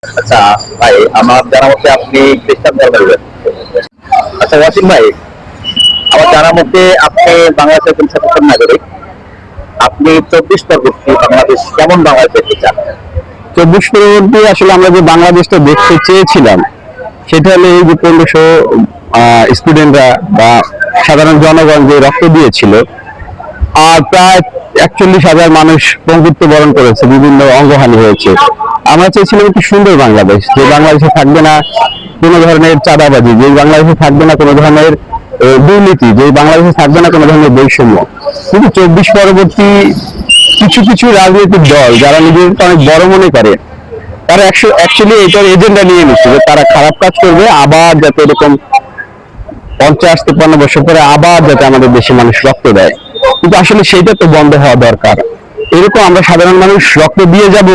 আচ্ছা ভাই, আমার জানা মতে আপনি খ্রিস্টান ধর্মের। আচ্ছা ওয়াসিম ভাই, আমার জানা মতে আপনি বাংলাদেশের কোন সচেতন নাগরিক। আপনি 24 পরবর্তী বাংলাদেশ কেমন বাংলাদেশ দেখতে চান? 24 পরবর্তী আসলে আমরা যে বাংলাদেশটা দেখতে চেয়েছিলাম সেটা হলো এই যে 1500 স্টুডেন্টরা বা সাধারণ জনগণ যে রক্ত দিয়েছিল, আর প্রায় 41,000 মানুষ পঙ্গুত্ব বরণ করেছে, বিভিন্ন অঙ্গহানি হয়েছে। আমরা চেয়েছিলাম একটি সুন্দর বাংলাদেশ, যে বাংলাদেশে থাকবে না কোনো ধরনের চাঁদাবাজি, যে বাংলাদেশে থাকবে না কোনো ধরনের দুর্নীতি, যে বাংলাদেশে থাকবে না কোনো ধরনের বৈষম্য। কিন্তু 24 পরবর্তী কিছু কিছু রাজনৈতিক দল যারা নিজেদেরকে অনেক বড় মনে করে, তারা অ্যাকচুয়ালি এটার এজেন্ডা নিয়ে নিচ্ছে যে তারা খারাপ কাজ করবে, আবার যাতে এরকম 50-53 বছর পরে আবার যাতে আমাদের দেশে মানুষ রক্ত দেয়। কিন্তু আসলে সেটা তো বন্ধ হওয়া দরকার। এরকম আমরা সাধারণ মানুষ রক্ত দিয়ে যাব,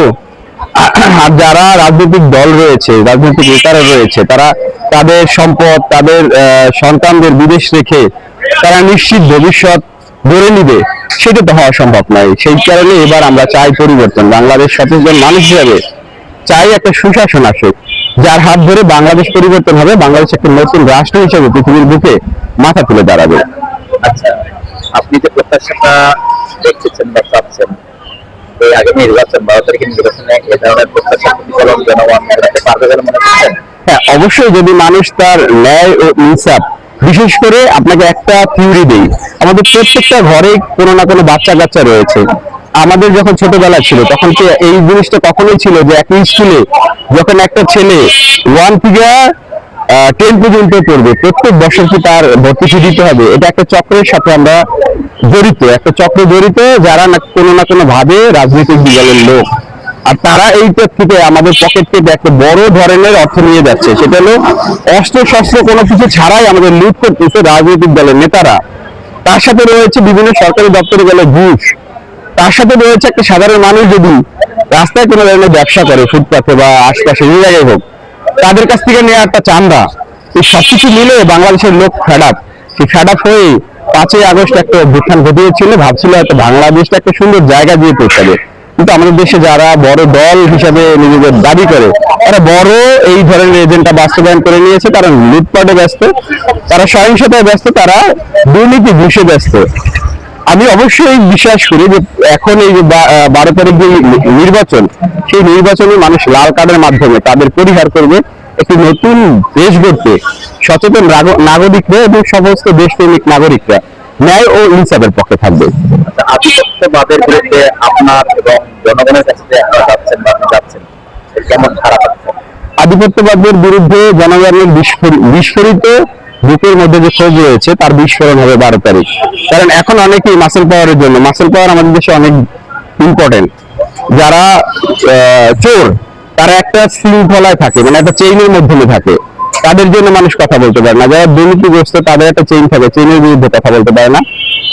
আর যারা রাজনৈতিক দল রয়েছে, রাজনৈতিক নেতারা রয়েছে, তারা তাদের সম্পদ, তাদের সন্তানদের বিদেশ রেখে তারা নিশ্চিত ভবিষ্যৎ গড়ে নিবে, সেটা তো হওয়া সম্ভব নয়। সেই কারণে এবার আমরা চাই পরিবর্তন। বাংলাদেশ সচেতন মানুষ হিসাবে চাই একটা সুশাসন আসুক, যার হাত ধরে বাংলাদেশ পরিবর্তন হবে, বাংলাদেশ একটা নতুন রাষ্ট্র হিসেবে পৃথিবীর বুকে মাথা তুলে দাঁড়াবে। আচ্ছা, আপনি যে প্রত্যাশাটা দেখতেছেন বা চাচ্ছেন এই আগামী নির্বাচন, 12 তারিখের নির্বাচনে এ ধরনের প্রত্যাশা প্রতিফলন জনগণ মেলাতে পারবে বলে মনে করছেন? হ্যাঁ, অবশ্যই। যদি মানুষ তার ন্যায় ও ইনসাফ, বিশেষ করে আপনাকে একটা থিওরি দেই, আমাদের প্রত্যেকটা ঘরে কোনো না কোনো বাচ্চা কাচ্চা রয়েছে। আমাদের যখন ছোটবেলা ছিল তখন কি এই জিনিসটা কখনোই ছিল যে একই স্কুলে যখন একটা ছেলে 1 থেকে 10 পর্যন্ত পড়বে, প্রত্যেক বছর কি তার ভর্তি ফি দিতে হবে? এটা একটা চক্রের সাথে আমরা জড়িত, একটা চক্র জড়িত, যারা কোনো না কোনো ভাবে রাজনৈতিক দলের লোক, আর তারা এইটা থেকে আমাদের পকেট থেকে একটা বড় ধরনের অর্থ নিয়ে যাচ্ছে। সেটা হলো অস্ত্র শস্ত্র কোনো কিছু ছাড়াই আমাদের লুট করতেছে রাজনৈতিক দলের নেতারা। তার সাথে রয়েছে বিভিন্ন সরকারি দপ্তরে গেলে ঘুষ, তার সাথে রয়েছে একটা সাধারণ মানুষ যদি রাস্তায় কোনো ধরনের ব্যবসা করে, ফুটপাথে বা আশপাশে যে জায়গায় হোক, তাদের কাছ থেকে নেওয়া একটা চাঁদা, এই সবকিছু মিলে বাংলাদেশের লোক ফেড আপ। সেই ফেড আপ হয়ে 5ই আগস্ট একটা অভ্যুত্থান ঘটিয়েছিল, ভাবছিল হয়তো বাংলাদেশটা একটা সুন্দর জায়গা দিয়ে পৌঁছাবে। কিন্তু আমাদের দেশে যারা বড় দল হিসাবে নিজেদের দাবি করে, তারা বড় এই ধরনের এজেন্ডা বাস্তবায়ন করে নিয়েছে। তারা লুটপাটে ব্যস্ত, তারা সহিংসতায় ব্যস্ত, তারা দুর্নীতি ঘুষে ব্যস্ত। আমি অবশ্যই বিশ্বাস করি যে এখন এই যে 12 তারিখ যে নির্বাচন, সেই নির্বাচনে মানুষ লাল কার্ডের মাধ্যমে তাদের পরিহার করবে, একটি নতুন দেশ গড়তে সচেতন নাগরিকরা এবং সমস্ত দেশপ্রেমিক নাগরিকরা ন্যায় ও ইনসাফের পক্ষে থাকবে। আধিপত্যবাদের বিরুদ্ধে আপনার এবং জনগণের কাছে যে আপনারা যাচ্ছেন বা আপনি যাচ্ছেন, এর কেমন খারাপ আছে? আধিপত্যবাদের বিরুদ্ধে জনগণের বিস্ফোরিত বুকের মধ্যে যে ক্ষোভ রয়েছে, তার বিস্ফোরণ হবে 12 তারিখ। কারণ এখন অনেকেই মাসেল পাওয়ারের জন্য, মাসেল পাওয়ার আমাদের দেশে অনেক ইম্পর্টেন্ট। যারা চোর, তারা একটা শৃঙ্খলায় থাকে, মানে একটা চেইনের মাধ্যমে থাকে, তাদের জন্য মানুষ কথা বলতে পারে না। যারা দুর্নীতিগ্রস্ত, তাদের একটা চেইন থাকে, চেইনের বিরুদ্ধে কথা বলতে পারে না।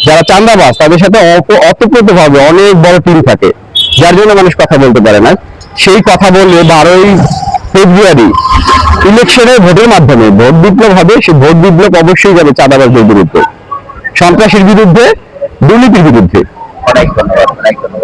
যারা চাঁদাবাজ, তাদের সাথে অতপ্রত ভাবে অনেক বড় টিম থাকে, যার জন্য মানুষ কথা বলতে পারে না। সেই কথা বললে 12ই ফেব্রুয়ারি ইলেকশনের ভোটের মাধ্যমে ভোট বিপ্লব হবে। সেই ভোট বিপ্লব অবশ্যই যাবে চাঁদাবাজদের বিরুদ্ধে, সন্ত্রাসীর বিরুদ্ধে, দুর্নীতির বিরুদ্ধে। অনেক ধন্যবাদ, অনেক ধন্যবাদ।